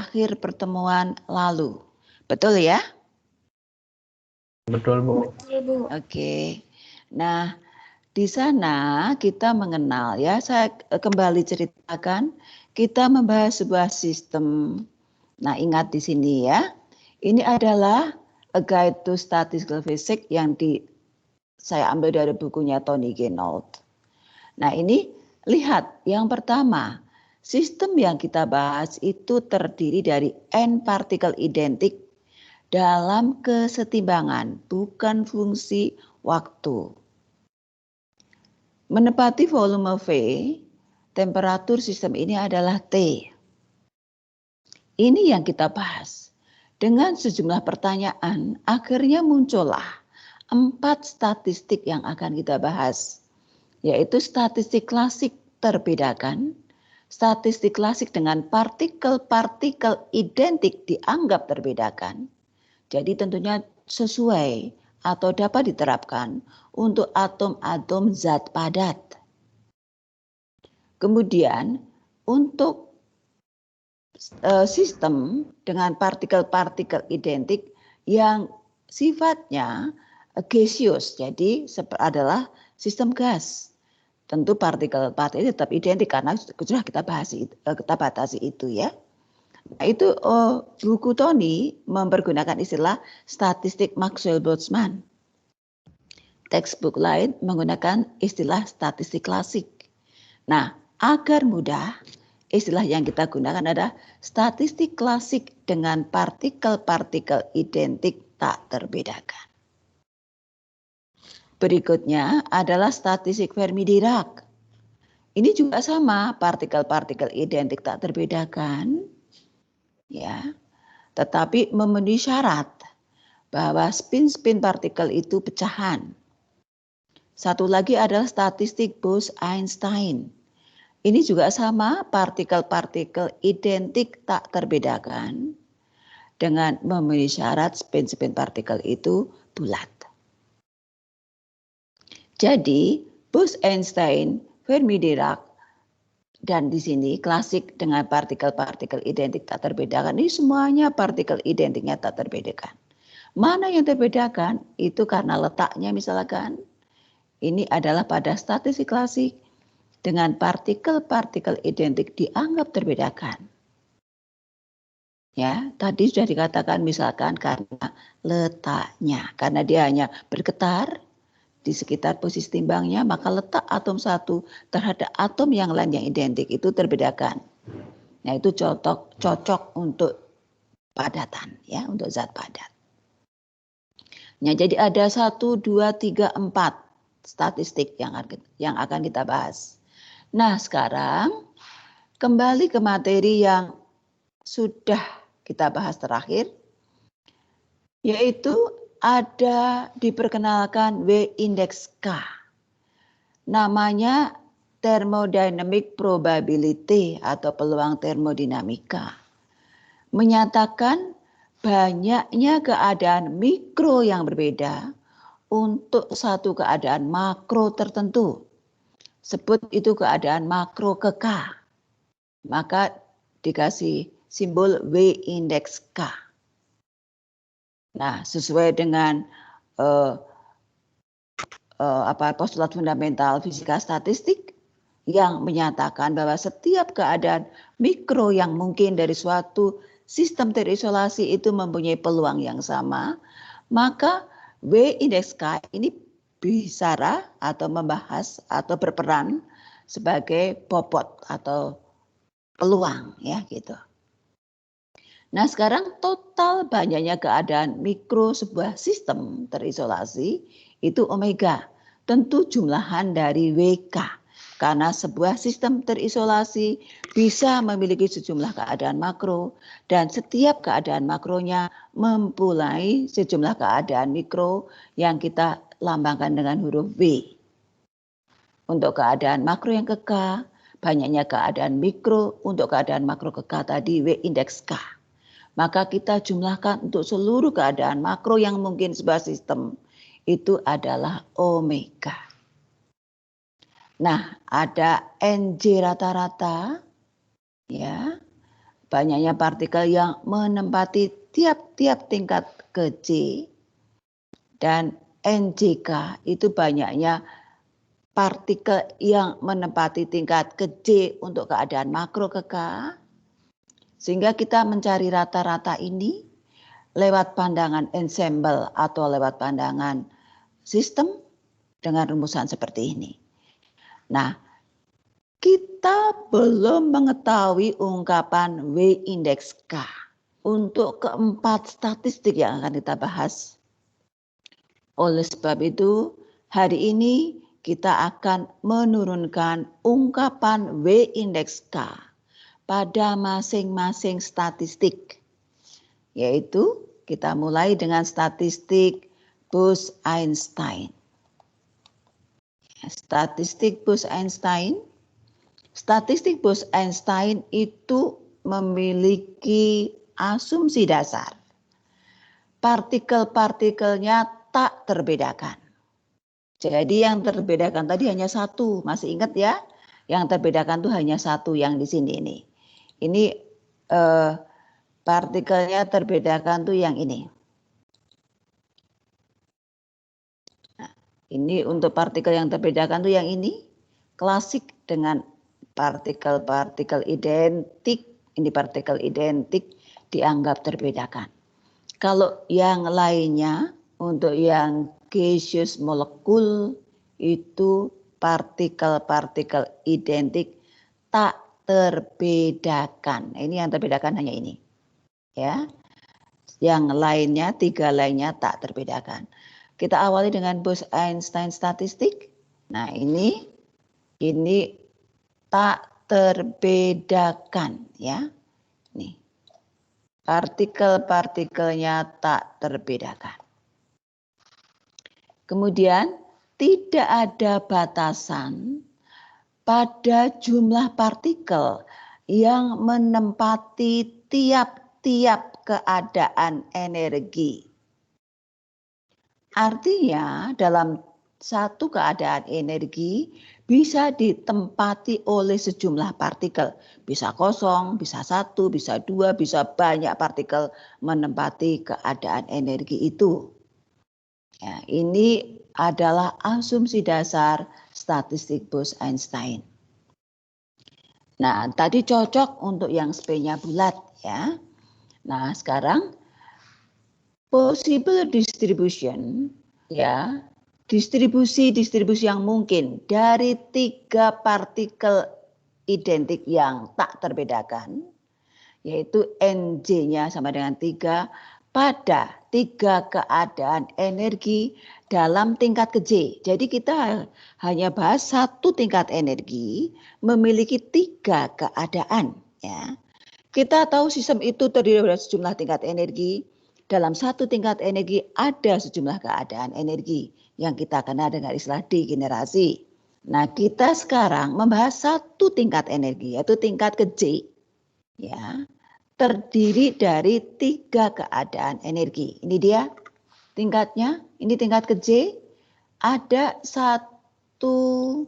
akhir pertemuan lalu. Betul ya? Betul, Bu. Betul, Bu. Oke. Nah, di sana kita mengenal ya, saya kembali ceritakan, kita membahas sebuah sistem. Nah, ingat di sini ya, ini adalah A Guide to Statistical Physics yang saya ambil dari bukunya Tony Guénaud. Nah, ini lihat, yang pertama, sistem yang kita bahas itu terdiri dari n partikel identik dalam kesetimbangan, bukan fungsi waktu. Menepati volume V, temperatur sistem ini adalah T. Ini yang kita bahas. Dengan sejumlah pertanyaan, akhirnya muncullah 4 statistik yang akan kita bahas, yaitu statistik klasik terbedakan, statistik klasik dengan partikel-partikel identik dianggap terbedakan. Jadi tentunya sesuai atau dapat diterapkan untuk atom-atom zat padat. Kemudian untuk sistem dengan partikel-partikel identik yang sifatnya gaseous, jadi adalah sistem gas. Tentu partikel-partikel tetap identik karena sudah kita batasi itu ya. Nah, itu buku Tony mempergunakan istilah statistik Maxwell-Boltzmann. Textbook lain menggunakan istilah statistik klasik. Nah, agar mudah, istilah yang kita gunakan adalah statistik klasik dengan partikel-partikel identik tak terbedakan. Berikutnya adalah statistik Fermi-Dirac. Ini juga sama, partikel-partikel identik tak terbedakan. Ya, tetapi memenuhi syarat bahwa spin-spin partikel itu pecahan. Satu lagi adalah statistik Bose-Einstein. Ini juga sama, partikel-partikel identik tak terbedakan dengan memenuhi syarat spin-spin partikel itu bulat. Jadi, Bose-Einstein, Fermi-Dirac, dan di sini klasik dengan partikel-partikel identik tak terbedakan. Ini semuanya partikel identiknya tak terbedakan. Mana yang terbedakan? Itu karena letaknya misalkan. Ini adalah pada statistik klasik dengan partikel-partikel identik dianggap terbedakan. Ya, tadi sudah dikatakan misalkan karena letaknya. Karena dia hanya bergetar di sekitar posisi timbangnya, maka letak atom satu terhadap atom yang lain yang identik itu terbedakan. Nah, itu cocok untuk padatan, ya, untuk zat padat. Nah, jadi ada 1, 2, 3, 4 statistik yang akan kita bahas. Nah, sekarang kembali ke materi yang sudah kita bahas terakhir, yaitu ada diperkenalkan W-index K. Namanya thermodynamic probability atau peluang termodinamika. Menyatakan banyaknya keadaan mikro yang berbeda untuk satu keadaan makro tertentu. Sebut itu keadaan makro ke K. Maka dikasih simbol W-index K. Nah, sesuai dengan postulat fundamental fisika statistik yang menyatakan bahwa setiap keadaan mikro yang mungkin dari suatu sistem terisolasi itu mempunyai peluang yang sama, maka W-index K ini bicara atau membahas atau berperan sebagai bobot atau peluang ya gitu. Nah, sekarang total banyaknya keadaan mikro sebuah sistem terisolasi itu omega. Tentu jumlahan dari WK. Karena sebuah sistem terisolasi bisa memiliki sejumlah keadaan makro dan setiap keadaan makronya mempunyai sejumlah keadaan mikro yang kita lambangkan dengan huruf W. Untuk keadaan makro yang ke K, banyaknya keadaan mikro, untuk keadaan makro ke K tadi W-index K. Maka kita jumlahkan untuk seluruh keadaan makro yang mungkin sebuah sistem itu adalah omega. Nah, ada NJ rata-rata ya. banyaknya partikel yang menempati tiap-tiap tingkat ke J, dan NJK itu banyaknya partikel yang menempati tingkat ke J untuk keadaan makro ke K, sehingga kita mencari rata-rata ini lewat pandangan ensemble atau lewat pandangan sistem dengan rumusan seperti ini. Nah, kita belum mengetahui ungkapan W indeks K untuk keempat statistik yang akan kita bahas. Oleh sebab itu, hari ini kita akan menurunkan ungkapan W indeks K pada masing-masing statistik. Yaitu kita mulai dengan statistik Bose-Einstein. Statistik Bose-Einstein. Statistik Bose-Einstein itu memiliki asumsi dasar. Partikel-partikelnya tak terbedakan. Jadi yang terbedakan tadi hanya satu, masih ingat ya? Yang terbedakan itu hanya satu yang di sini ini. Ini partikelnya terbedakan tuh yang ini. Nah, ini untuk partikel yang terbedakan tuh yang ini. Klasik dengan partikel-partikel identik, ini partikel identik dianggap terbedakan. Kalau yang lainnya, untuk yang gaseous molekul itu partikel-partikel identik tak terbedakan. Ini yang terbedakan hanya ini. Ya. Yang lainnya, tiga lainnya tak terbedakan. Kita awali dengan Bose-Einstein statistik. Nah, ini tak terbedakan ya. Nih. Partikel-partikelnya tak terbedakan. Kemudian tidak ada batasan pada jumlah partikel yang menempati tiap-tiap keadaan energi. Artinya dalam satu keadaan energi bisa ditempati oleh sejumlah partikel. Bisa kosong, bisa satu, bisa dua, bisa banyak partikel menempati keadaan energi itu. Ya, ini adalah asumsi dasar statistik Bose-Einstein. Nah, tadi cocok untuk yang spin-nya bulat ya. Nah, sekarang possible distribution ya. Distribusi yang mungkin dari tiga partikel identik yang tak terbedakan, yaitu NJ-nya sama dengan 3 pada 3 keadaan energi dalam tingkat ke J. Jadi kita hanya bahas satu tingkat energi memiliki 3 keadaan. Ya. Kita tahu sistem itu terdiri dari sejumlah tingkat energi. Dalam satu tingkat energi ada sejumlah keadaan energi yang kita kenal dengan istilah degenerasi. Nah, kita sekarang membahas satu tingkat energi, yaitu tingkat ke J. Ya, terdiri dari 3 keadaan energi. Ini dia tingkatnya, ini tingkat ke J. Ada 1, 2,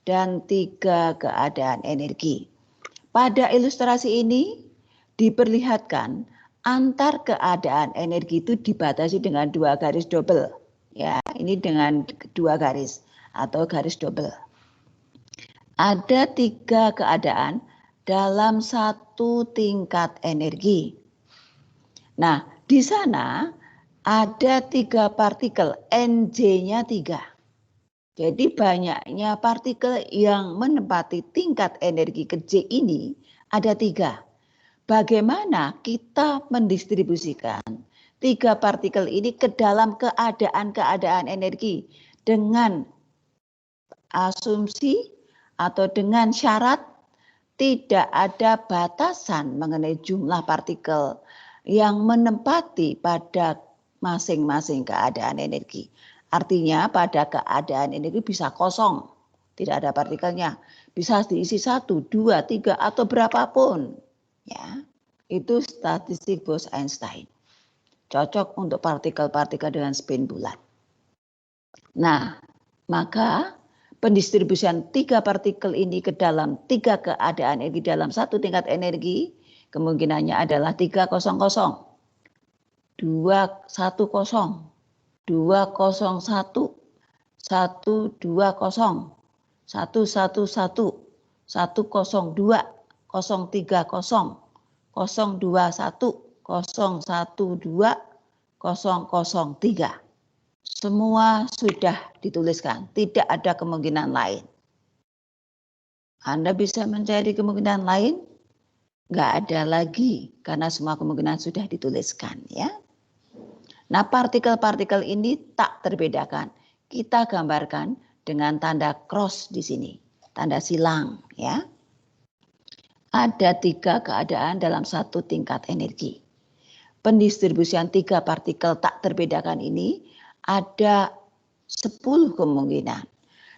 dan 3 keadaan energi. Pada ilustrasi ini diperlihatkan antar keadaan energi itu dibatasi dengan 2 garis double. Ya, ini dengan 2 garis atau garis double. Ada 3 keadaan dalam satu tingkat energi. Nah, di sana ada 3 partikel, NJ-nya 3. Jadi banyaknya partikel yang menempati tingkat energi ke J ini ada 3. Bagaimana kita mendistribusikan 3 partikel ini ke dalam keadaan-keadaan energi dengan asumsi atau dengan syarat tidak ada batasan mengenai jumlah partikel yang menempati pada masing-masing keadaan energi. Artinya pada keadaan energi bisa kosong, tidak ada partikelnya. Bisa diisi 1, 2, 3 atau berapapun. Ya, itu statistik Bose-Einstein. Cocok untuk partikel-partikel dengan spin bulat. Nah, maka pendistribusian 3 partikel ini ke dalam 3 keadaan energi dalam satu tingkat energi, kemungkinannya adalah 300, 210, 201, 120, 111, 102, 030, 021, 012, 003. Semua sudah dituliskan, tidak ada kemungkinan lain. Anda bisa mencari kemungkinan lain? Nggak ada lagi, karena semua kemungkinan sudah dituliskan, ya. Nah, partikel-partikel ini tak terbedakan. Kita gambarkan dengan tanda cross di sini, tanda silang, ya. Ada 3 keadaan dalam satu tingkat energi. Pendistribusian 3 partikel tak terbedakan ini ada 10 kemungkinan.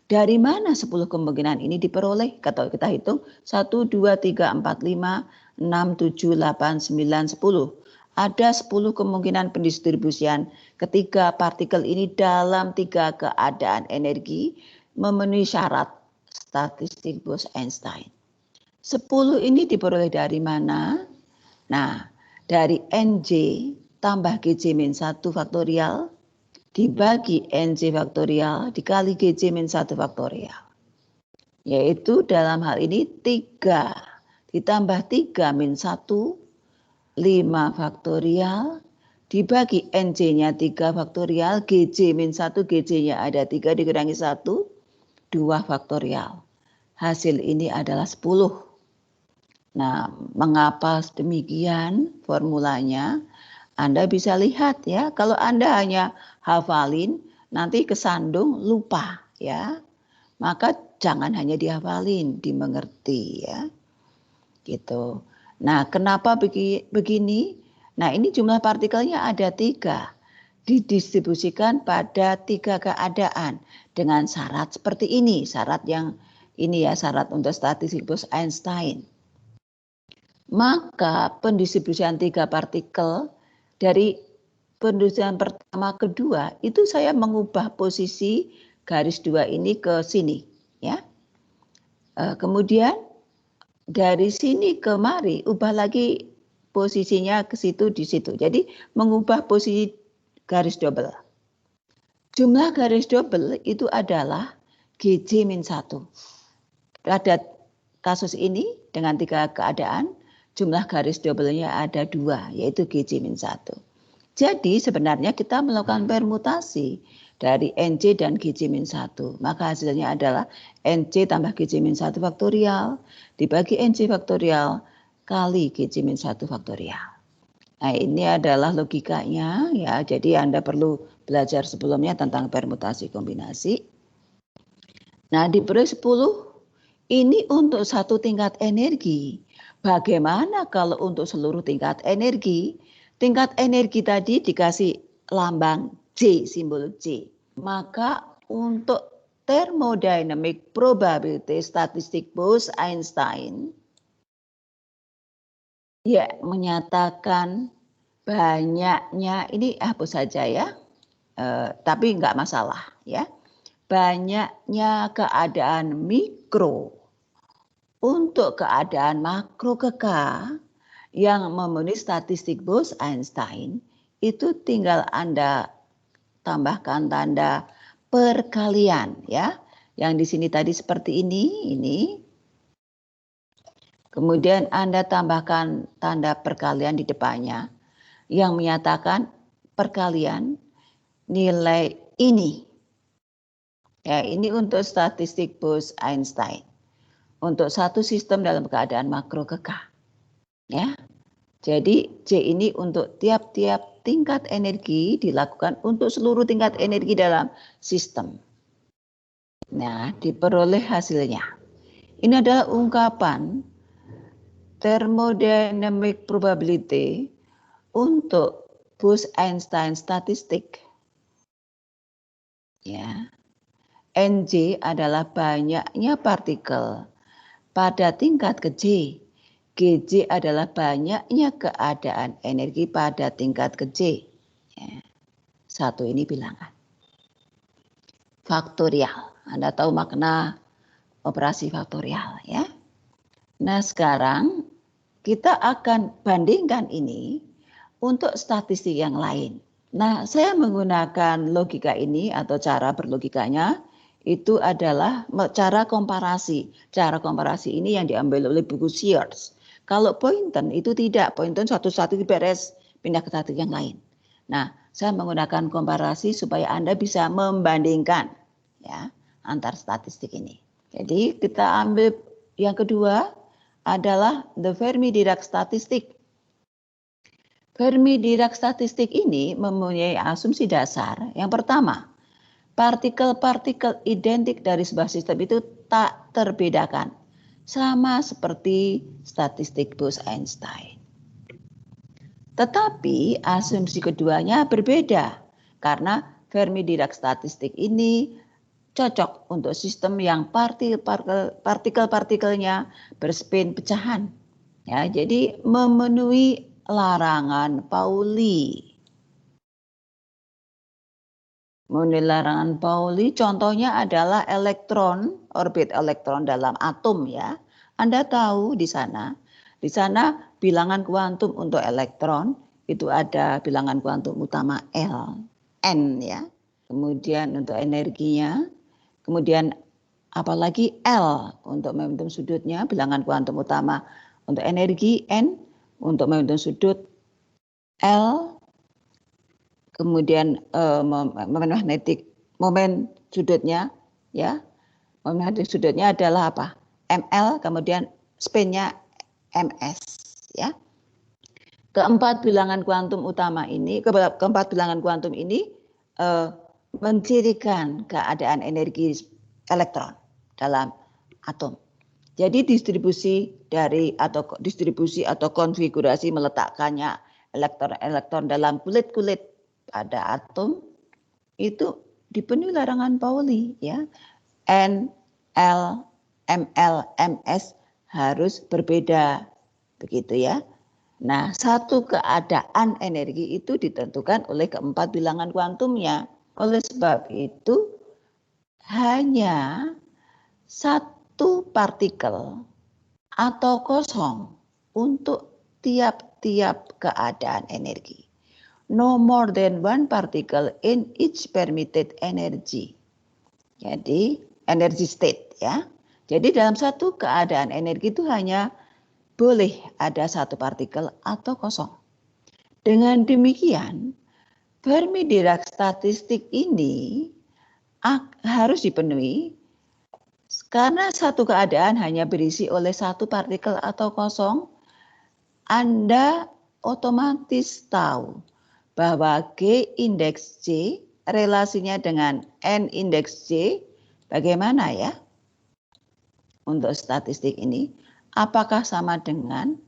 Dari mana 10 kemungkinan ini diperoleh? Kalau kita hitung 1, 2, 3, 4, 5, 6, 7, 8, 9, 10. Ada 10 kemungkinan pendistribusian ketiga partikel ini dalam 3 keadaan energi memenuhi syarat statistik Bose-Einstein. 10 ini diperoleh dari mana? Nah, dari NJ tambah GJ-1 faktorial dibagi NJ faktorial dikali GJ-1 faktorial. Yaitu dalam hal ini 3 ditambah 3 min 1, 5 faktorial dibagi NJ-nya 3 faktorial, GJ min 1, GJ-nya ada 3 dikurangi 1, 2 faktorial. Hasil ini adalah 10. Nah, mengapa demikian formulanya? Anda bisa lihat ya, kalau Anda hanya hafalin, nanti kesandung lupa ya. Maka jangan hanya dihafalin, dimengerti ya. Gitu. Nah, kenapa begini? Nah, ini jumlah partikelnya ada 3. Didistribusikan pada 3 keadaan dengan syarat seperti ini. Syarat yang ini ya, syarat untuk statistik Bose-Einstein. Maka pendistribusian 3 partikel dari pendistribusian pertama kedua itu saya mengubah posisi garis 2 ini ke sini ya. Kemudian dari sini ke mari ubah lagi posisinya ke situ di situ. Jadi mengubah posisi garis double. Jumlah garis double itu adalah GJ-1. Pada kasus ini dengan 3 keadaan jumlah garis double-nya ada 2, yaitu GJ-1. Jadi sebenarnya kita melakukan permutasi dari NC dan GJ-1. Maka hasilnya adalah NC tambah GJ-1 faktorial dibagi NC faktorial kali GJ-1 faktorial. Nah, ini adalah logikanya ya. Jadi Anda perlu belajar sebelumnya tentang permutasi kombinasi. Nah, di periode 10 ini untuk satu tingkat energi. Bagaimana kalau untuk seluruh tingkat energi? Tingkat energi tadi dikasih lambang J, simbol J. Maka untuk thermodynamic probability statistik Bose-Einstein ya menyatakan banyaknya, ini hapus saja ya, tapi enggak masalah ya. Banyaknya keadaan mikro untuk keadaan makro keka yang memenuhi statistik Bose-Einstein itu tinggal Anda tambahkan tanda perkalian ya. Yang di sini tadi seperti ini. Kemudian Anda tambahkan tanda perkalian di depannya yang menyatakan perkalian nilai ini. Ya, ini untuk statistik Bose-Einstein. Untuk satu sistem dalam keadaan makro keka. Ya. Jadi C ini untuk tiap-tiap tingkat energi dilakukan untuk seluruh tingkat energi dalam sistem. Nah, diperoleh hasilnya. Ini adalah ungkapan thermodynamic probability untuk Bose-Einstein statistik. Ya. NJ adalah banyaknya partikel pada tingkat ke J. GJ adalah banyaknya keadaan energi pada tingkat ke J. Ya. Satu ini bilangan. Faktorial. Anda tahu makna operasi faktorial ya. Nah, sekarang kita akan bandingkan ini untuk statistik yang lain. Nah, saya menggunakan logika ini atau cara berlogikanya itu adalah cara komparasi. Cara komparasi ini yang diambil oleh buku Sears. Kalau Poynton itu tidak, Poynton satu-satu beres pindah ke satu yang lain. Nah, saya menggunakan komparasi supaya Anda bisa membandingkan ya antar statistik ini. Jadi kita ambil yang kedua adalah the Fermi-Dirac statistik. Fermi-Dirac statistik ini mempunyai asumsi dasar. Yang pertama, partikel-partikel identik dari sebuah sistem itu tak terbedakan, sama seperti statistik Bose-Einstein. Tetapi asumsi keduanya berbeda, karena Fermi-Dirac statistik ini cocok untuk sistem yang partikel-partikelnya berspin pecahan. Ya, jadi memenuhi larangan Pauli. Memenuhi larangan Pauli contohnya adalah elektron, orbit elektron dalam atom ya. Anda tahu di sana bilangan kuantum untuk elektron itu ada bilangan kuantum utama L, N ya. Kemudian untuk energinya, kemudian apalagi L untuk momentum sudutnya, bilangan kuantum utama untuk energi N, untuk momentum sudut L, kemudian momen magnetik, momen sudutnya ya. Momen magnetik sudutnya adalah apa? ML, kemudian spinnya MS ya. Keempat bilangan kuantum utama ini, keempat bilangan kuantum ini mencirikan keadaan energi elektron dalam atom. Jadi distribusi atau konfigurasi meletakkannya elektron dalam kulit-kulit pada atom itu dipenuhi larangan Pauli ya. N, L, ML, MS harus berbeda begitu ya. Nah, satu keadaan energi itu ditentukan oleh keempat bilangan kuantumnya. Oleh sebab itu hanya satu partikel atau kosong untuk tiap-tiap keadaan energi. No more than one particle in each permitted energy. Jadi energy state ya. Jadi dalam satu keadaan energi itu hanya boleh ada satu partikel atau kosong. Dengan demikian, Fermi-Dirac statistik ini harus dipenuhi karena satu keadaan hanya berisi oleh satu partikel atau kosong. Anda otomatis tahu bahwa G indeks J relasinya dengan N indeks J bagaimana ya untuk statistik ini? Apakah sama dengan,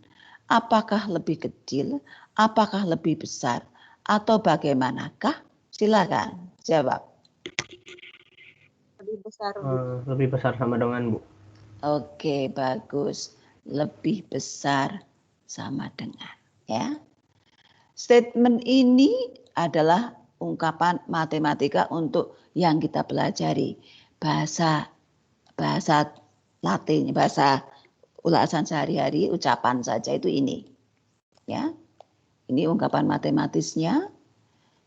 apakah lebih kecil, apakah lebih besar, atau bagaimanakah? Silakan jawab. Lebih besar sama dengan, Bu. Oke, bagus. Lebih besar sama dengan ya. Statement ini adalah ungkapan matematika untuk yang kita pelajari. Bahasa Latin, bahasa ulasan sehari-hari, ucapan saja itu ini. Ya. Ini ungkapan matematisnya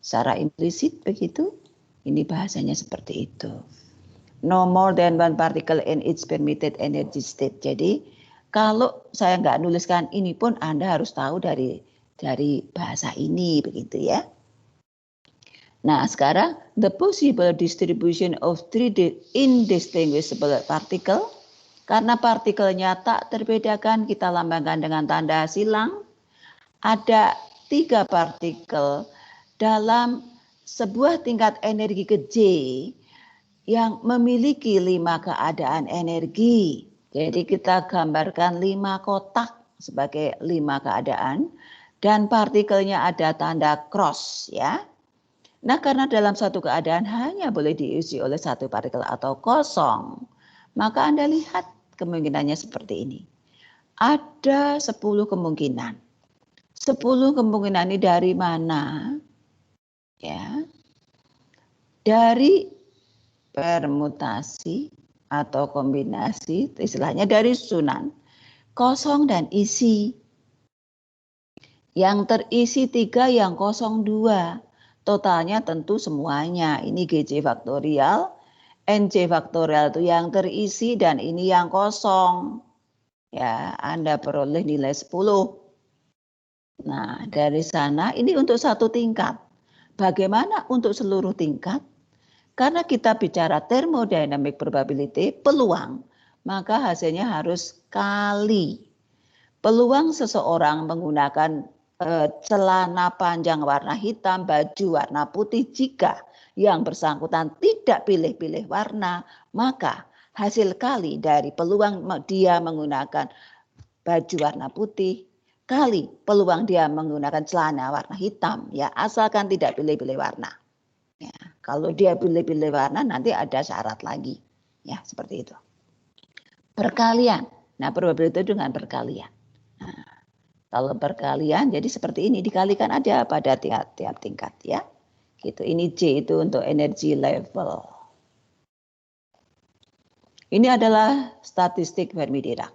secara implisit begitu. Ini bahasanya seperti itu. No more than one particle in each permitted energy state. Jadi kalau saya nggak nuliskan ini pun Anda harus tahu dari bahasa ini begitu ya. Nah, sekarang the possible distribution of three indistinguishable particle. Karena partikelnya tak terbedakan, kita lambangkan dengan tanda silang. Ada 3 partikel dalam sebuah tingkat energi ke J yang memiliki 5 keadaan energi. Jadi kita gambarkan 5 kotak sebagai 5 keadaan dan partikelnya ada tanda cross ya. Nah, karena dalam satu keadaan hanya boleh diisi oleh satu partikel atau kosong, maka Anda lihat kemungkinannya seperti ini. Ada 10 kemungkinan. 10 kemungkinan ini dari mana? Ya. Dari permutasi atau kombinasi, istilahnya dari susunan kosong dan isi. Yang terisi 3, yang kosong 2. Totalnya tentu semuanya. Ini GC faktorial, NC faktorial itu yang terisi dan ini yang kosong. Ya, Anda peroleh nilai 10. Nah, dari sana ini untuk satu tingkat. Bagaimana untuk seluruh tingkat? Karena kita bicara thermodynamic probability, peluang, maka hasilnya harus kali peluang seseorang menggunakan celana panjang warna hitam, baju warna putih, jika yang bersangkutan tidak pilih-pilih warna, maka hasil kali dari peluang dia menggunakan baju warna putih kali peluang dia menggunakan celana warna hitam, ya, asalkan tidak pilih-pilih warna. Ya, kalau dia pilih-pilih warna nanti ada syarat lagi, ya, seperti itu. Perkalian. Nah, probability itu dengan perkalian. Nah, kalau perkalian jadi seperti ini, dikalikan aja pada tiap tingkat, ya. Gitu. Ini J itu untuk energy level. Ini adalah statistik Fermi-Dirac.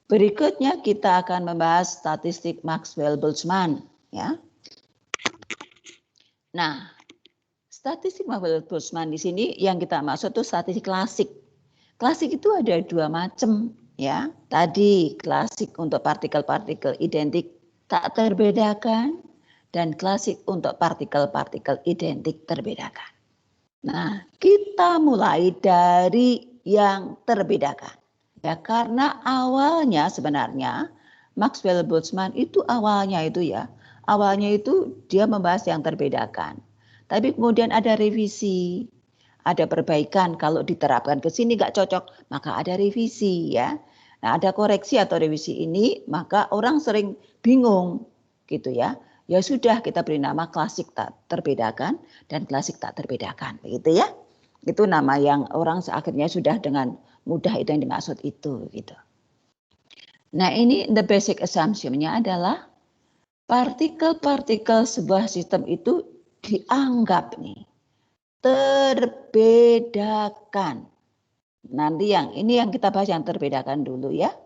Berikutnya kita akan membahas statistik Maxwell-Boltzmann, ya. Nah, statistik Maxwell-Boltzmann di sini yang kita maksud itu statistik klasik. Klasik itu ada 2 macam, ya. Tadi klasik untuk partikel-partikel identik tak terbedakan dan klasik untuk partikel-partikel identik terbedakan. Nah, kita mulai dari yang terbedakan. Ya, karena awalnya sebenarnya Maxwell-Boltzmann itu awalnya itu dia membahas yang terbedakan. Tapi kemudian ada revisi, ada perbaikan, kalau diterapkan ke sini nggak cocok, maka ada revisi, ya. Nah, ada koreksi atau revisi ini, maka orang sering bingung gitu, ya. Ya sudah, kita beri nama klasik tak terbedakan dan klasik tak terbedakan, begitu, ya. Itu nama yang orang akhirnya sudah dengan mudah itu yang dimaksud itu, gitu. Nah, ini the basic assumption-nya adalah partikel-partikel sebuah sistem itu dianggap nih terbedakan. Nanti ini yang kita bahas yang terbedakan dulu, ya.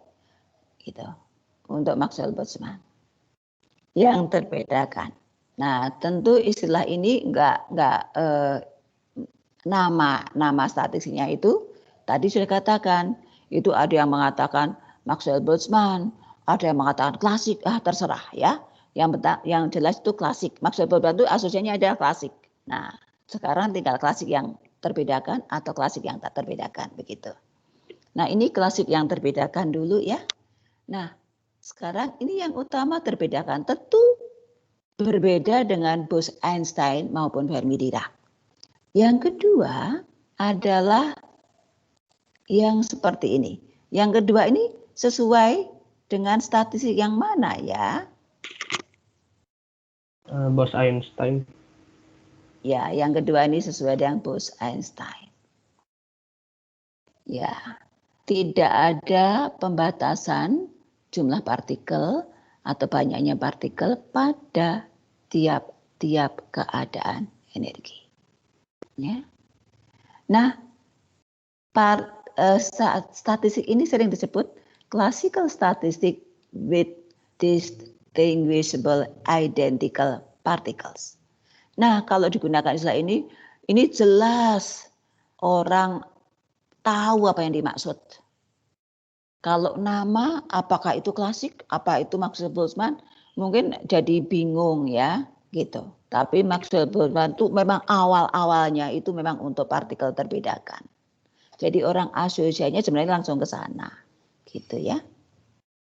Gitu. Untuk Maxwell-Boltzmann. Yang terbedakan. Nah, tentu istilah ini nama statistiknya itu tadi sudah katakan, itu ada yang mengatakan Maxwell-Boltzmann, ada yang mengatakan klasik, terserah, ya. Yang jelas itu klasik. Maxwell-Boltzmann itu asosiasinya adalah klasik. Nah, sekarang tinggal klasik yang terbedakan atau klasik yang tak terbedakan, begitu. Nah, ini klasik yang terbedakan dulu, ya. Nah, sekarang ini yang utama terbedakan, tentu berbeda dengan Bose-Einstein maupun Fermi-Dirac. Yang kedua adalah yang seperti ini. Yang kedua ini sesuai dengan statistik yang mana, ya? Bose-Einstein. Ya, yang kedua ini sesuai dengan Bose-Einstein. Ya, tidak ada pembatasan jumlah partikel atau banyaknya partikel pada tiap-tiap keadaan energi. Ya. Nah, statistik ini sering disebut classical statistic with distinguishable identical particles. Nah, kalau digunakan istilah ini jelas orang tahu apa yang dimaksud. Kalau nama, apakah itu klasik, apa itu Maxwell-Boltzmann, mungkin jadi bingung, ya, gitu. Tapi Maxwell-Boltzmann itu memang awal-awalnya itu memang untuk partikel terbedakan. Jadi orang asosiasinya sebenarnya langsung ke sana, gitu, ya.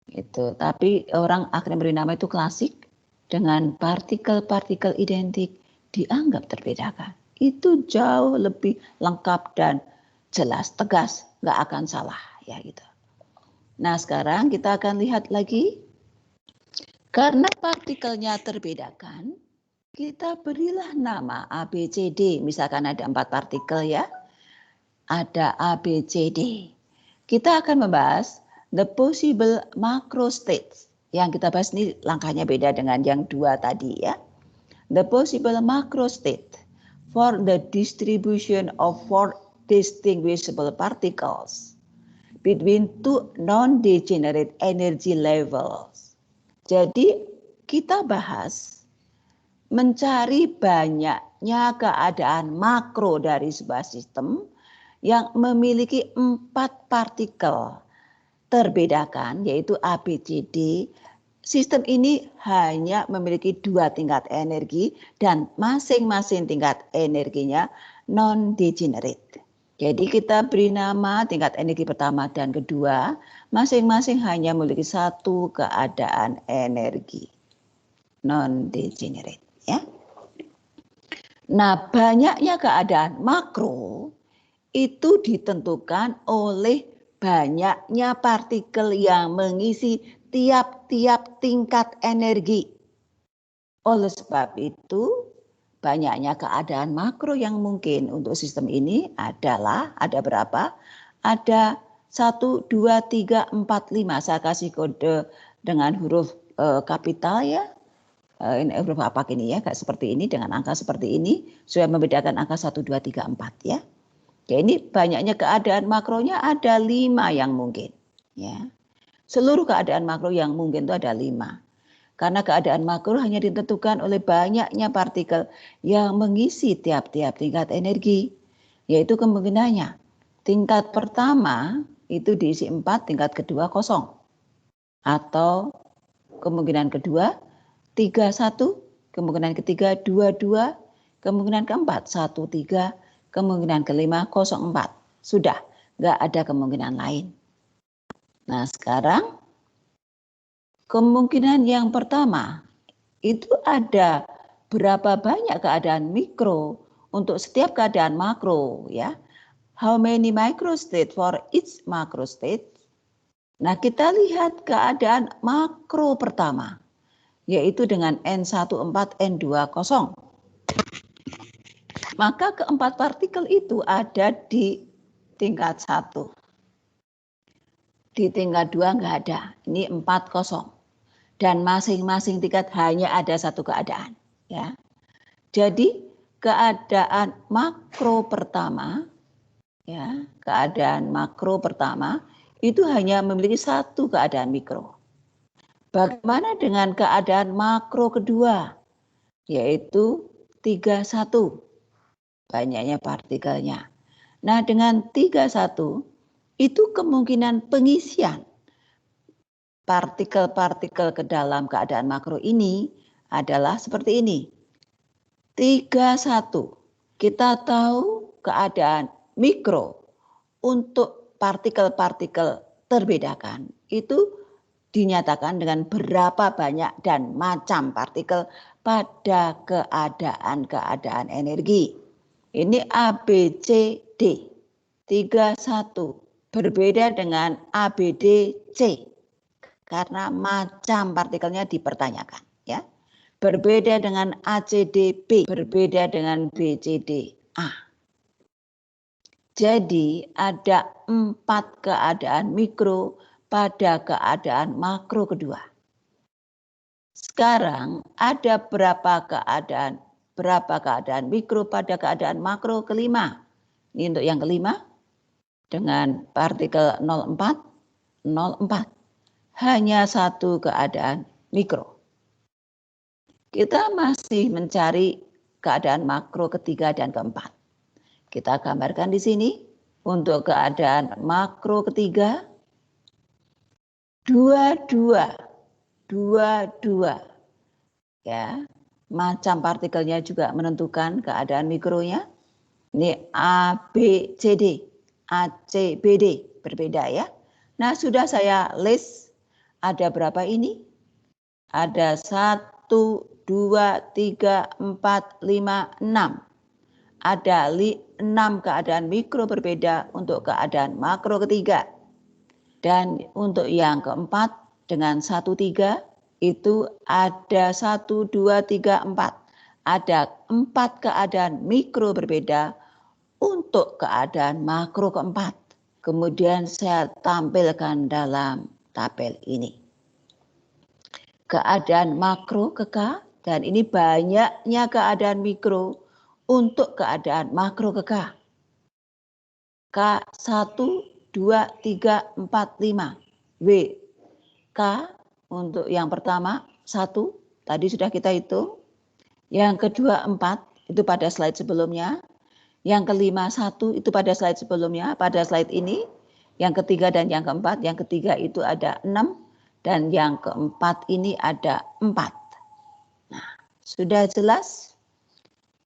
Gitu. Tapi orang akhirnya beri nama itu klasik dengan partikel-partikel identik dianggap terbedakan. Itu jauh lebih lengkap dan jelas, tegas, nggak akan salah, ya, gitu. Nah, sekarang kita akan lihat lagi. Karena partikelnya terbedakan, kita berilah nama A, B, C, D. Misalkan ada 4 partikel, ya. Ada A, B, C, D. Kita akan membahas the possible macro states. Yang kita bahas ini langkahnya beda dengan yang 2 tadi, ya. The possible macro state. for the distribution of four distinguishable particles between two non-degenerate energy levels. Jadi kita bahas mencari banyaknya keadaan makro dari sebuah sistem yang memiliki 4 partikel terbedakan, yaitu A, B, C, D. Sistem ini hanya memiliki 2 tingkat energi dan masing-masing tingkat energinya non-degenerate. Jadi kita beri nama tingkat energi pertama dan kedua, masing-masing hanya memiliki 1 keadaan energi non-degenerate. Ya. Nah, banyaknya keadaan makro itu ditentukan oleh banyaknya partikel yang mengisi tiap-tiap tingkat energi. Oleh sebab itu, banyaknya keadaan makro yang mungkin untuk sistem ini adalah, ada berapa? Ada 1, 2, 3, 4, 5. Saya kasih kode dengan huruf kapital ya. Ini huruf apa ini ya? Kayak seperti ini dengan angka seperti ini. Supaya membedakan angka 1, 2, 3, 4 ya. Ya, ini banyaknya keadaan makronya ada 5 yang mungkin. Ya. Seluruh keadaan makro yang mungkin itu ada 5. Karena keadaan makro hanya ditentukan oleh banyaknya partikel yang mengisi tiap-tiap tingkat energi. Yaitu kemungkinannya tingkat pertama itu diisi 4, tingkat kedua kosong. Atau kemungkinan kedua 3, 1, kemungkinan ketiga 2, 2, kemungkinan keempat 1, 3, kemungkinan kelima 0, 4. Sudah, nggak ada kemungkinan lain. Nah sekarang kemungkinan yang pertama itu ada berapa banyak keadaan mikro untuk setiap keadaan makro ya. How many microstate for each macrostate? Nah kita lihat keadaan makro pertama yaitu dengan N14, N20. Maka keempat partikel itu ada di tingkat 1. Di tingkat 2 nggak ada, ini 40. Dan masing-masing tingkat hanya ada 1 keadaan. Ya. Jadi keadaan makro pertama, ya, keadaan makro pertama itu hanya memiliki 1 keadaan mikro. Bagaimana dengan keadaan makro kedua, yaitu 31, banyaknya partikelnya. Nah dengan 31 itu kemungkinan pengisian partikel-partikel ke dalam keadaan makro ini adalah seperti ini. 31. Kita tahu keadaan mikro untuk partikel-partikel terbedakan itu dinyatakan dengan berapa banyak dan macam partikel pada keadaan-keadaan energi. Ini A, B, C, D. 31 berbeda dengan A, B, D, C. Karena macam partikelnya dipertanyakan ya. Berbeda dengan ACDB, berbeda dengan BCDA. Jadi ada 4 keadaan mikro pada keadaan makro kedua. Sekarang ada berapa keadaan mikro pada keadaan makro kelima? Ini untuk yang kelima dengan partikel 04, 04. Hanya 1 keadaan mikro. Kita masih mencari keadaan makro ketiga dan keempat. Kita gambarkan di sini untuk keadaan makro ketiga 22 ya. Macam partikelnya juga menentukan keadaan mikronya. Ini A, B, C, D, A, C, B, D berbeda ya. Nah sudah saya list. Ada berapa ini? Ada 1, 2, 3, 4, 5, 6. Ada 6 keadaan mikro berbeda untuk keadaan makro ketiga. Dan untuk yang keempat dengan 1, 3 itu ada 1, 2, 3, 4. Ada 4 keadaan mikro berbeda untuk keadaan makro keempat. Kemudian saya tampilkan dalam tabel ini. Keadaan makro ke K dan ini banyaknya keadaan mikro untuk keadaan makro ke K. K1, 2, 3, 4, 5. W. K untuk yang pertama 1, tadi sudah kita hitung. Yang kedua 4, itu pada slide sebelumnya. Yang kelima 1, itu pada slide sebelumnya, pada slide ini. Yang ketiga dan yang keempat, yang ketiga itu ada 6, dan yang keempat ini ada 4. Nah, sudah jelas?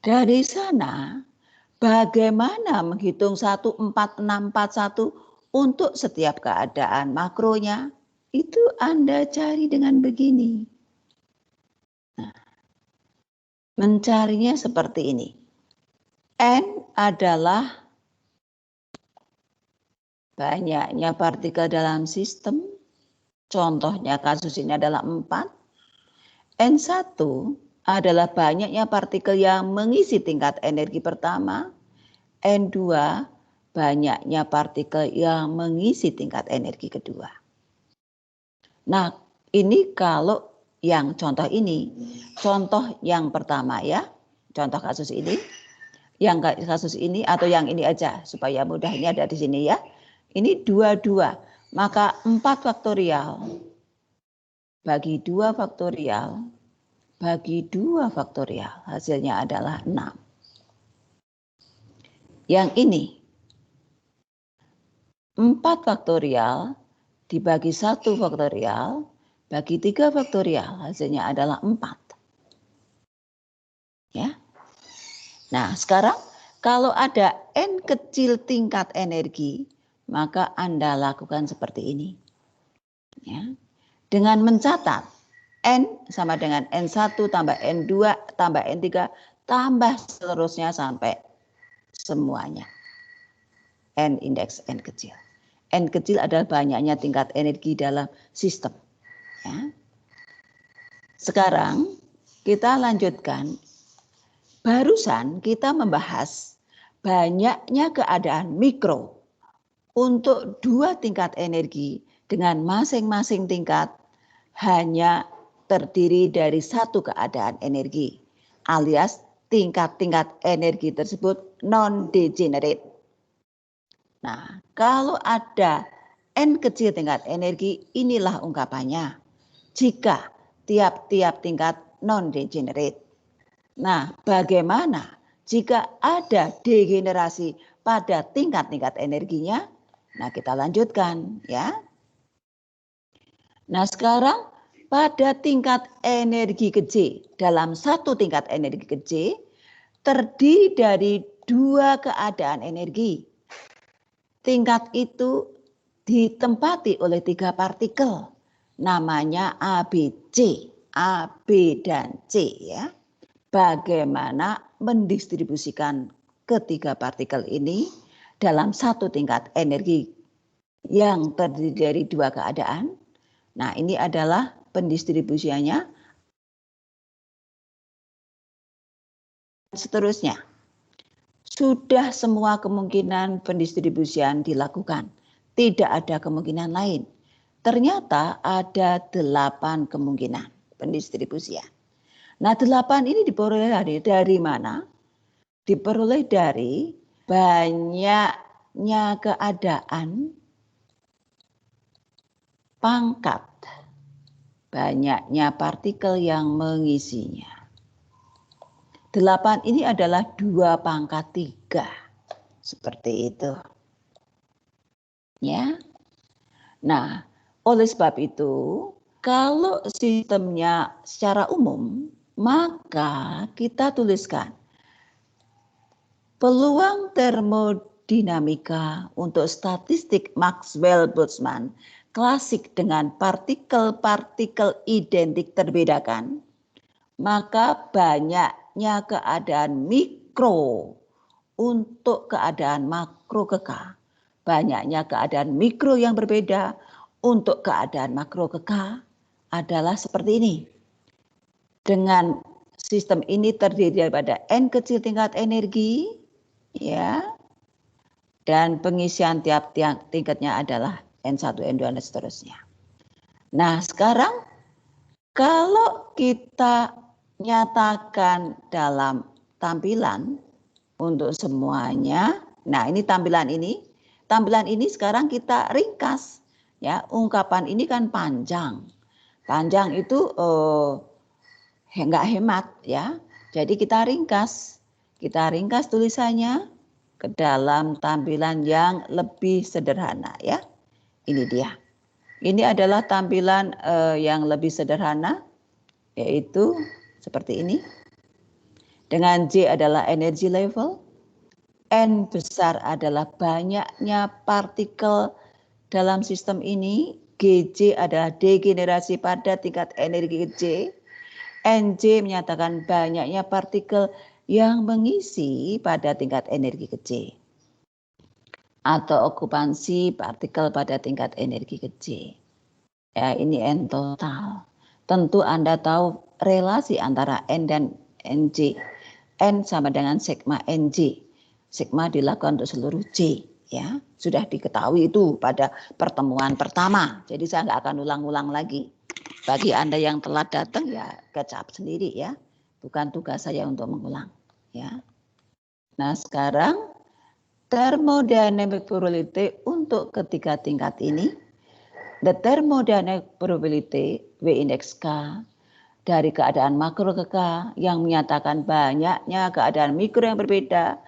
Dari sana, bagaimana menghitung 1, 4, 6, 4, 1 untuk setiap keadaan makronya? Itu Anda cari dengan begini. Nah, mencarinya seperti ini. N adalah banyaknya partikel dalam sistem. Contohnya kasus ini adalah 4. N1 adalah banyaknya partikel yang mengisi tingkat energi pertama. N2 banyaknya partikel yang mengisi tingkat energi kedua. Nah, ini kalau yang contoh ini, contoh yang pertama ya, contoh kasus ini, yang kasus ini atau yang ini aja supaya mudah, ini ada di sini ya. Ini 22, maka 4 faktorial bagi 2 faktorial bagi 2 faktorial hasilnya adalah 6. Yang ini 4 faktorial dibagi 1 faktorial bagi 3 faktorial hasilnya adalah 4. Ya. Nah, sekarang kalau ada N kecil tingkat energi, maka Anda lakukan seperti ini. Ya. Dengan mencatat N sama dengan N1 tambah N2 tambah N3 tambah seterusnya sampai semuanya. N indeks N kecil. N kecil adalah banyaknya tingkat energi dalam sistem. Ya. Sekarang kita lanjutkan. Barusan kita membahas banyaknya keadaan mikro untuk 2 tingkat energi dengan masing-masing tingkat hanya terdiri dari 1 keadaan energi, alias tingkat-tingkat energi tersebut non-degenerate. Nah, kalau ada N kecil tingkat energi, inilah ungkapannya. Jika tiap-tiap tingkat non-degenerate. Nah, bagaimana jika ada degenerasi pada tingkat-tingkat energinya? Nah, kita lanjutkan ya. Nah, sekarang pada tingkat energi kecil, dalam satu tingkat energi kecil, terdiri dari 2 keadaan energi. Tingkat itu ditempati oleh 3 partikel, namanya ABC, A, B, dan C ya. Bagaimana mendistribusikan ketiga partikel ini dalam satu tingkat energi yang terdiri dari 2 keadaan. Nah, ini adalah pendistribusiannya. Seterusnya, sudah semua kemungkinan pendistribusian dilakukan. Tidak ada kemungkinan lain. Ternyata ada 8 kemungkinan pendistribusian. Nah, 8 ini diperoleh dari mana? Diperoleh dari banyaknya keadaan pangkat, banyaknya partikel yang mengisinya. 8 ini adalah 2 pangkat 3. Seperti itu. Ya. Nah, oleh sebab itu, kalau sistemnya secara umum, maka kita tuliskan peluang termodinamika untuk statistik Maxwell-Boltzmann klasik dengan partikel-partikel identik terbedakan, maka banyaknya keadaan mikro untuk keadaan makro ke K. Banyaknya keadaan mikro yang berbeda untuk keadaan makro ke K adalah seperti ini. Dengan sistem ini terdiri daripada N kecil tingkat energi, ya, dan pengisian tiap tingkatnya adalah N1, N2, dan seterusnya. Nah, sekarang kalau kita nyatakan dalam tampilan, untuk semuanya. Nah, ini tampilan ini. Tampilan ini sekarang kita ringkas. Ya, ungkapan ini kan panjang. Panjang itu nggak hemat ya. Jadi kita ringkas. Kita ringkas tulisannya ke dalam tampilan yang lebih sederhana ya. Ini dia. Ini adalah tampilan yang lebih sederhana, yaitu seperti ini. Dengan J adalah energy level, N besar adalah banyaknya partikel dalam sistem ini, GJ adalah degenerasi pada tingkat energi J, NJ menyatakan banyaknya partikel yang mengisi pada tingkat energi J, atau okupansi partikel pada tingkat energi J. Ya, ini N total. Tentu Anda tahu relasi antara N dan NJ. N sama dengan sigma NJ. Sigma dilakukan untuk seluruh J. Ya, sudah diketahui itu pada pertemuan pertama. Jadi saya nggak akan ulang-ulang lagi. Bagi Anda yang telat datang ya kecap sendiri ya. Bukan tugas saya untuk mengulang. Ya. Nah sekarang thermodynamic probability untuk ketiga tingkat ini. The thermodynamic probability W index K dari keadaan makro ke K yang menyatakan banyaknya keadaan mikro yang berbeda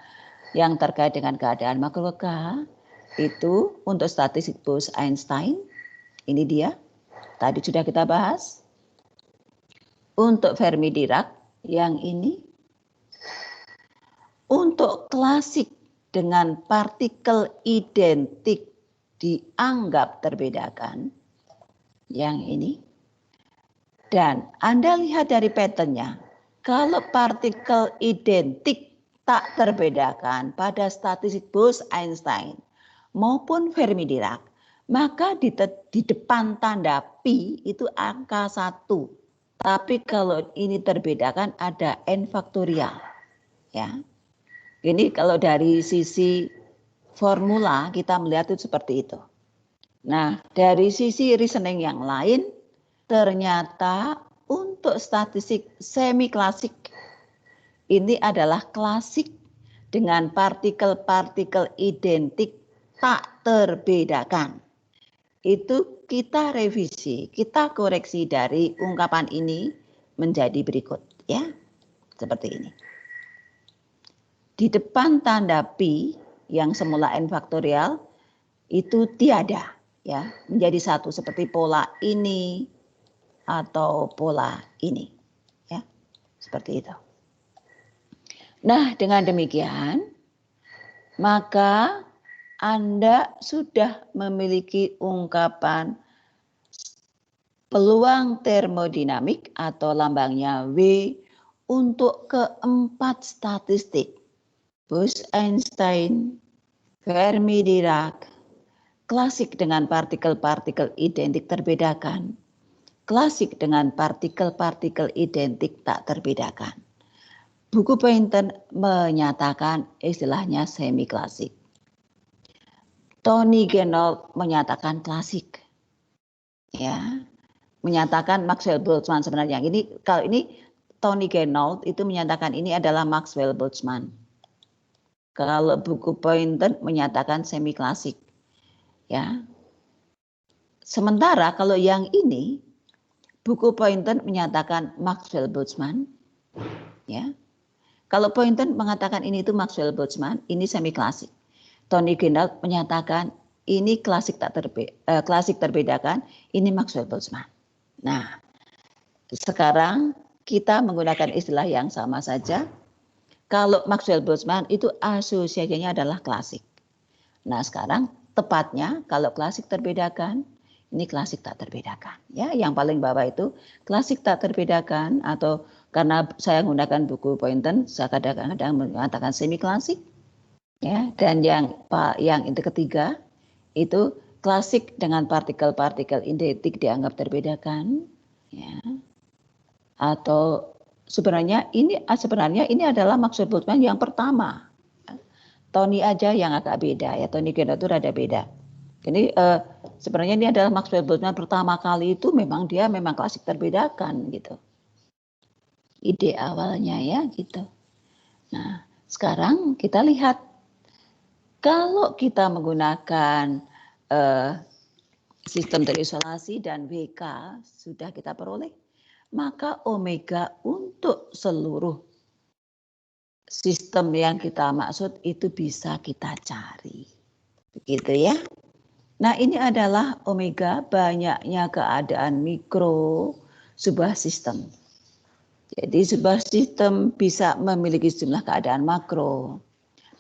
yang terkait dengan keadaan makro ke K itu untuk statistik Bose-Einstein. Ini dia. Tadi sudah kita bahas. Untuk Fermi-Dirac yang ini. Untuk klasik dengan partikel identik dianggap terbedakan. Yang ini. Dan Anda lihat dari patternnya, kalau partikel identik tak terbedakan pada statistik Bose-Einstein maupun Fermi-Dirac, maka di depan tanda pi itu angka 1. Tapi kalau ini terbedakan ada n faktorial. Ya. Ini kalau dari sisi formula kita melihat itu seperti itu. Nah, dari sisi reasoning yang lain, ternyata untuk statistik semi klasik ini adalah klasik dengan partikel-partikel identik tak terbedakan. Itu kita revisi, kita koreksi dari ungkapan ini menjadi berikut ya. Seperti ini. Di depan tanda pi yang semula n faktorial itu tiada ya, menjadi satu seperti pola ini atau pola ini ya, seperti itu. Nah, dengan demikian maka Anda sudah memiliki ungkapan peluang termodinamik atau lambangnya W untuk keempat statistik. Bose-Einstein, Fermi-Dirac, klasik dengan partikel-partikel identik terbedakan, klasik dengan partikel-partikel identik tak terbedakan. Buku Poynton menyatakan istilahnya semi klasik. Tony Genold menyatakan klasik. Ya, menyatakan Maxwell-Boltzmann sebenarnya. Ini kalau ini Tony Genold itu menyatakan ini adalah Maxwell-Boltzmann. Kalau buku Poynton menyatakan semi klasik. Ya. Sementara kalau yang ini buku Poynton menyatakan Maxwell-Boltzmann. Ya. Kalau Poynton mengatakan ini itu Maxwell-Boltzmann, ini semi klasik. Tony Genold menyatakan ini klasik terbedakan, ini Maxwell-Boltzmann. Nah, sekarang kita menggunakan istilah yang sama saja. Kalau Maxwell-Boltzmann itu asosiasinya adalah klasik. Nah, sekarang tepatnya kalau klasik terbedakan, ini klasik tak terbedakan. Ya, yang paling bawah itu klasik tak terbedakan atau karena saya menggunakan buku Poynton, saya kadang-kadang mengatakan semi klasik. Ya, dan yang itu ketiga itu klasik dengan partikel-partikel identik dianggap terbedakan. Ya. Atau sebenarnya ini adalah Maxwell-Boltzmann yang pertama. Tony aja yang agak beda ya, Tony Genold itu rada beda. Ini sebenarnya ini adalah Maxwell-Boltzmann pertama kali itu memang klasik terbedakan gitu. Ide awalnya ya gitu. Nah, sekarang kita lihat, kalau kita menggunakan sistem terisolasi dan WK sudah kita peroleh, maka omega untuk seluruh sistem yang kita maksud itu bisa kita cari. Begitu ya. Nah, ini adalah omega banyaknya keadaan mikro sebuah sistem. Jadi sebuah sistem bisa memiliki sejumlah keadaan makro.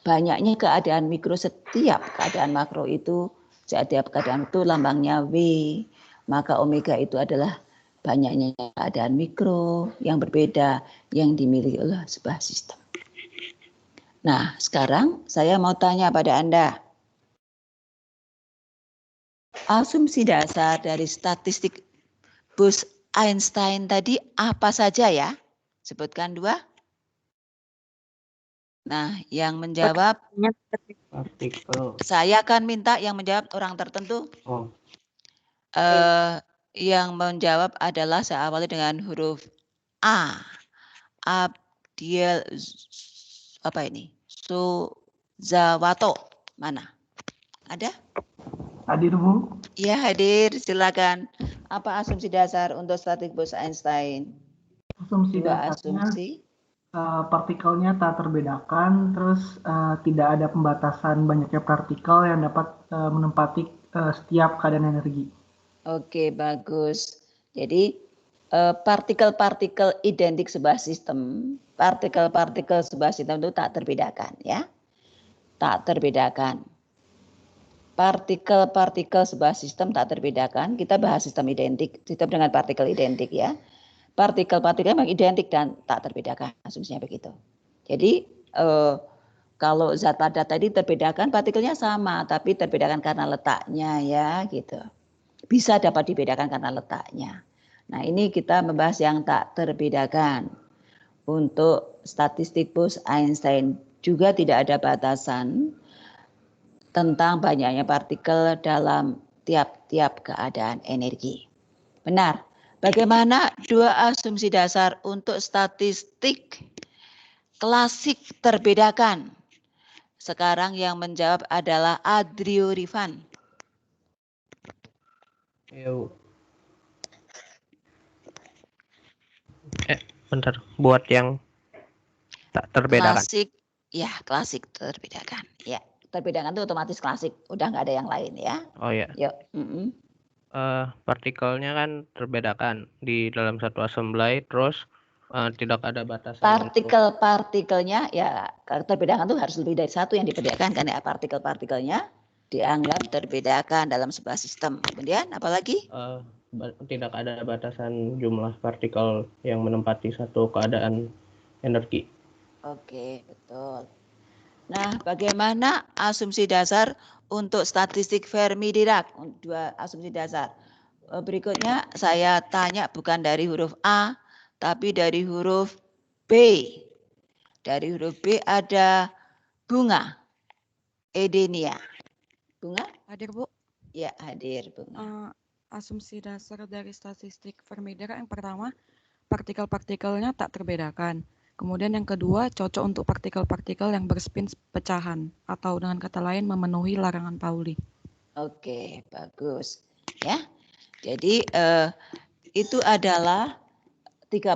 Banyaknya keadaan mikro, setiap keadaan makro itu, setiap keadaan itu lambangnya W. Maka omega itu adalah banyaknya keadaan mikro yang berbeda yang dimiliki oleh sebuah sistem. Nah, sekarang saya mau tanya pada Anda. Asumsi dasar dari statistik Bose-Einstein tadi apa saja ya? Sebutkan 2. Nah, yang menjawab, Partikel. saya akan minta yang menjawab orang tertentu. Oh, Yang menjawab adalah saya awali dengan huruf A. Abdiel, apa ini? Suzawato. Mana? Ada? Hadir, Bu. Ya, hadir. Silakan. Apa asumsi dasar untuk statistik Bose-Einstein? Asumsi 2 dasarnya asumsi. partikelnya tak terbedakan, terus tidak ada pembatasan banyaknya partikel yang dapat menempati setiap keadaan energi. Oke, bagus. Jadi partikel-partikel identik sebuah sistem, partikel-partikel sebuah sistem itu tak terbedakan ya. Tak terbedakan. Partikel-partikel sebuah sistem tak terbedakan. Kita bahas sistem identik, sistem dengan partikel identik ya. Partikel-partikel memang identik dan tak terbedakan, asumsinya begitu. Jadi kalau zat padat tadi terbedakan, partikelnya sama, tapi terbedakan karena letaknya ya gitu. Bisa dapat dibedakan karena letaknya. Nah, ini kita membahas yang tak terbedakan. Untuk statistik Bose-Einstein juga tidak ada batasan tentang banyaknya partikel dalam tiap-tiap keadaan energi. Benar. Bagaimana 2 asumsi dasar untuk statistik klasik terbedakan? Sekarang yang menjawab adalah Adrio Rifan. iya, Bu. Bentar. Buat yang tak terbedakan. Klasik, ya klasik terbedakan. Ya, terbedakan itu otomatis klasik. Udah nggak ada yang lain ya. Oh ya. Yuk. Partikelnya kan terbedakan di dalam satu assembly, terus tidak ada batasan untuk Partikel-partikelnya ya terbedakan itu harus lebih dari 1 yang dibedakan kan ya. Partikel-partikelnya dianggap terbedakan dalam sebuah sistem. Kemudian apalagi? tidak ada batasan jumlah partikel yang menempati satu keadaan energi. Oke, betul. Nah, bagaimana asumsi dasar untuk statistik Fermi-Dirac? 2 asumsi dasar. Berikutnya saya tanya bukan dari huruf A, tapi dari huruf B. Dari huruf B ada Bunga Edenia. Bunga? Hadir, Bu. Ya, hadir Bunga. Asumsi dasar dari statistik Fermi-Dirac yang pertama, partikel-partikelnya tak terbedakan. Kemudian yang kedua, cocok untuk partikel-partikel yang berspin pecahan atau dengan kata lain memenuhi larangan Pauli. Oke, bagus. Ya. Jadi itu adalah 3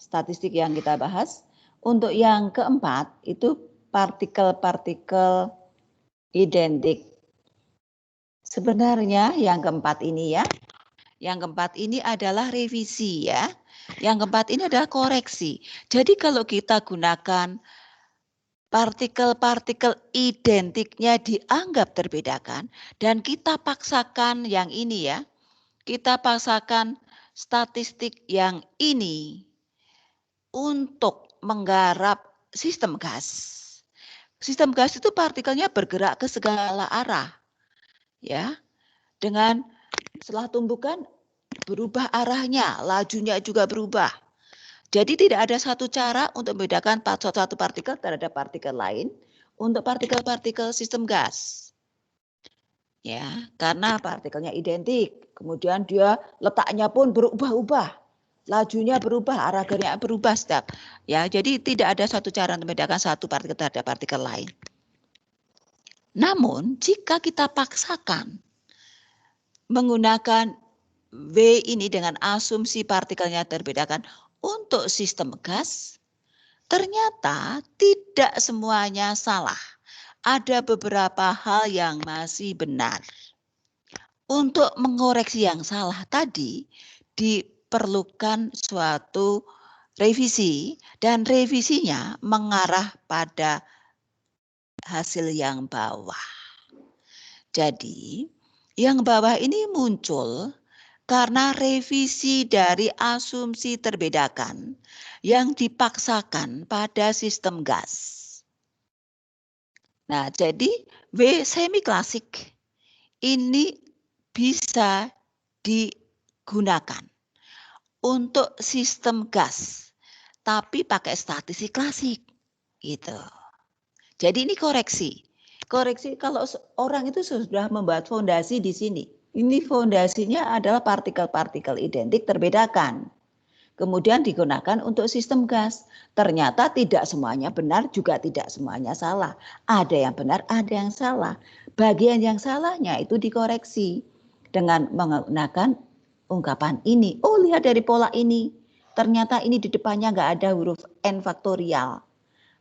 statistik yang kita bahas. Untuk yang keempat itu partikel-partikel identik. Sebenarnya yang keempat ini ya, yang keempat ini adalah revisi ya. Yang keempat ini adalah koreksi. Jadi kalau kita gunakan partikel-partikel identiknya dianggap terbedakan dan kita paksakan yang ini ya, kita paksakan statistik yang ini untuk menggarap sistem gas. Sistem gas itu partikelnya bergerak ke segala arah. Ya. Dengan setelah tumbukan berubah arahnya, lajunya juga berubah. Jadi tidak ada satu cara untuk membedakan satu partikel terhadap partikel lain untuk partikel-partikel sistem gas. Ya, karena partikelnya identik, kemudian dia letaknya pun berubah-ubah. lajunya berubah, arah geraknya berubah setiap. Ya, jadi tidak ada satu cara untuk membedakan satu partikel terhadap partikel lain. Namun, jika kita paksakan menggunakan V ini dengan asumsi partikelnya terbedakan untuk sistem gas, ternyata tidak semuanya salah. Ada beberapa hal yang masih benar. Untuk mengoreksi yang salah tadi, diperlukan suatu revisi, dan revisinya mengarah pada hasil yang bawah. Jadi, yang bawah ini muncul karena revisi dari asumsi terbedakan yang dipaksakan pada sistem gas. Nah, jadi W semi klasik ini bisa digunakan untuk sistem gas, tapi pakai statistik klasik, gitu. Jadi ini koreksi. Koreksi kalau orang itu sudah membuat fondasi di sini. Ini fondasinya adalah partikel-partikel identik terbedakan. Kemudian digunakan untuk sistem gas. Ternyata tidak semuanya benar, juga tidak semuanya salah. Ada yang benar, ada yang salah. Bagian yang salahnya itu dikoreksi dengan menggunakan ungkapan ini. Oh, lihat dari pola ini. Ternyata ini di depannya nggak ada huruf N faktorial.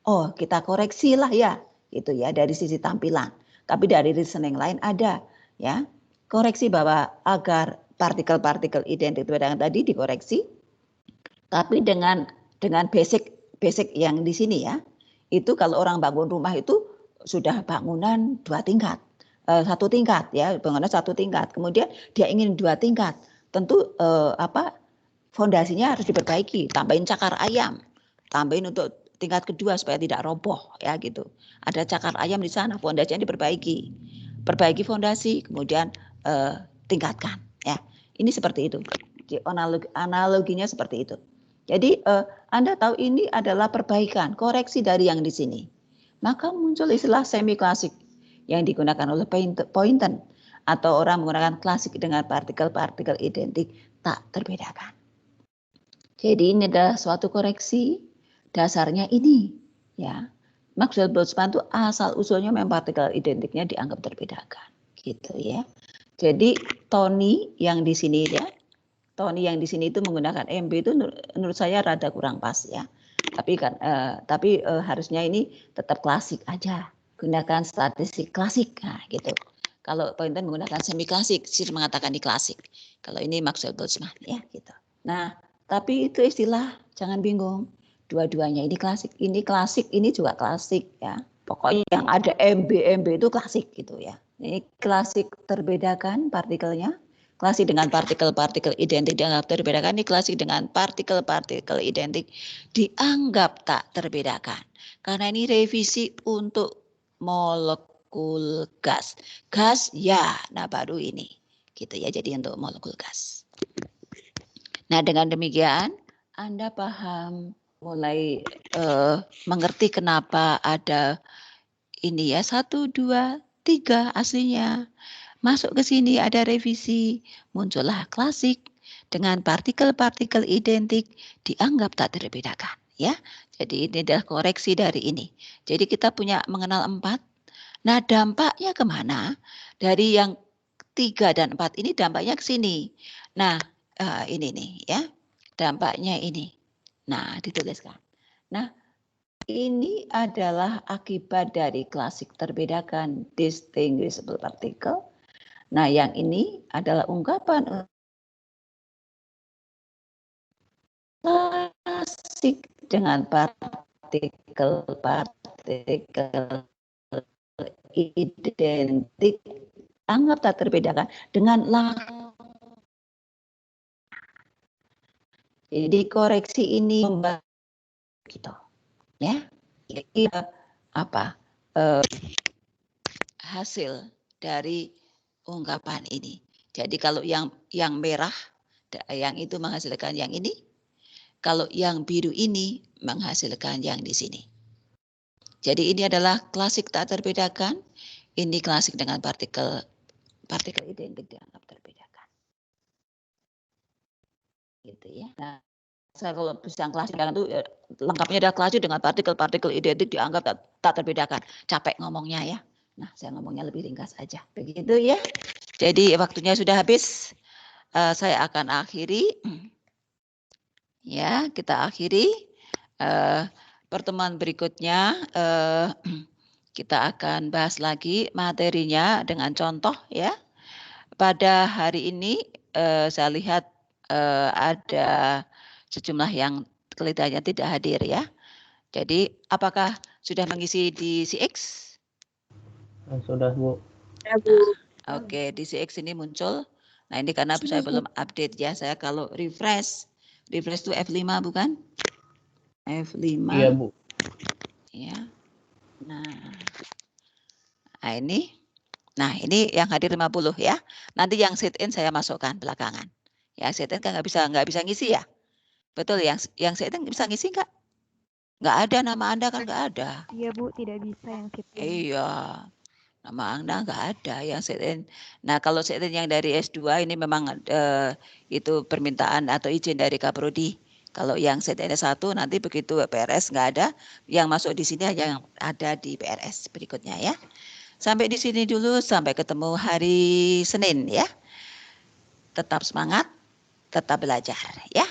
Oh, kita koreksilah ya, gitu ya, dari sisi tampilan. Tapi dari reasoning lain ada, ya. Koreksi bahwa agar partikel-partikel identik terbedakan tadi dikoreksi, tapi dengan basic yang di sini ya. Itu kalau orang bangun rumah itu sudah bangunan 2 tingkat, 1 tingkat ya, bangunan 1 tingkat. Kemudian dia ingin 2 tingkat. Tentu fondasinya harus diperbaiki, tambahin cakar ayam, tambahin untuk tingkat kedua supaya tidak roboh ya gitu. Ada cakar ayam di sana, fondasinya diperbaiki. Perbaiki fondasi, kemudian tingkatkan ya. Ini seperti itu. Analoginya seperti itu. Jadi Anda tahu ini adalah perbaikan, koreksi dari yang di sini. Maka muncul istilah semi klasik yang digunakan oleh Poynton atau orang menggunakan klasik dengan partikel-partikel identik tak terbedakan. Jadi ini adalah suatu koreksi, dasarnya ini ya. Maxwell-Boltzmann itu asal usulnya memang partikel identiknya dianggap terbedakan, gitu ya. Jadi Tony yang di sini ya. Tony yang di sini itu menggunakan MB itu menurut saya rada kurang pas ya. Tapi harusnya ini tetap klasik aja. Gunakan statistik klasik, nah gitu. Kalau Poynton menggunakan semi klasik, Sir mengatakan di klasik. Kalau ini Maxwell-Boltzmann ya gitu. Nah, tapi itu istilah, jangan bingung. Dua-duanya ini klasik, ini juga klasik ya. Pokoknya yang ada MB itu klasik gitu ya. Ini klasik terbedakan partikelnya. Klasik dengan partikel-partikel identik dianggap terbedakan. Ini klasik dengan partikel-partikel identik dianggap tak terbedakan. Karena ini revisi untuk molekul gas. Gas ya, nah baru ini. Gitu ya, jadi untuk molekul gas. Nah dengan demikian Anda paham, mulai mengerti kenapa ada ini ya, 1, 2, 3 aslinya. Masuk ke sini ada revisi, muncullah klasik dengan partikel-partikel identik dianggap tak terbedakan ya. Jadi ini adalah koreksi dari ini. Jadi kita punya mengenal 4. Nah, dampaknya kemana? Dari yang 3 dan 4 ini dampaknya ke sini. Nah, ini nih ya. Dampaknya ini. Nah, dituliskan. Nah, ini adalah akibat dari klasik terbedakan distinguishable particle. Nah, yang ini adalah ungkapan klasik dengan partikel-partikel identik anggap tak terbedakan dengan jadi koreksi ini membantu gitu ya. Ini hasil dari ungkapan ini. Jadi kalau yang merah, yang itu menghasilkan yang ini. Kalau yang biru ini menghasilkan yang di sini. Jadi ini adalah klasik tak terbedakan. Ini klasik dengan partikel identik dianggap terbedakan. Gitu ya. Nah, Saya kalau bisa kelas itu lengkapnya ada kelas dengan partikel-partikel identik dianggap tak terbedakan. Capek ngomongnya ya. Nah, saya ngomongnya lebih ringkas aja. Begitu ya. Jadi waktunya sudah habis. Saya akan akhiri. Ya, kita akhiri. Pertemuan berikutnya kita akan bahas lagi materinya dengan contoh ya. Pada hari ini saya lihat ada sejumlah yang kelihatannya tidak hadir ya. Jadi apakah sudah mengisi di CX? Sudah, Bu. Ya, Bu. Oke, di CX ini muncul. Nah, ini karena saya belum update ya. Saya kalau refresh itu F5 bukan? F5. Iya, Bu. Ya. Nah, ini. Nah, ini yang hadir 50 ya. Nanti yang sit in saya masukkan belakangan. Ya, sit in kan nggak bisa ngisi ya. Betul, yang sit in bisa ngisi nggak? Nggak ada, nama Anda kan nggak ada. Iya, Bu, tidak bisa yang sit in. Iya, nama Anda nggak ada yang sit in. Nah, kalau sit in yang dari S2 ini memang itu permintaan atau izin dari Kaprodi. Kalau yang sit in S1 nanti begitu PRS nggak ada, yang masuk di sini hanya yang ada di PRS berikutnya ya. Sampai di sini dulu, sampai ketemu hari Senin ya. Tetap semangat, tetap belajar ya.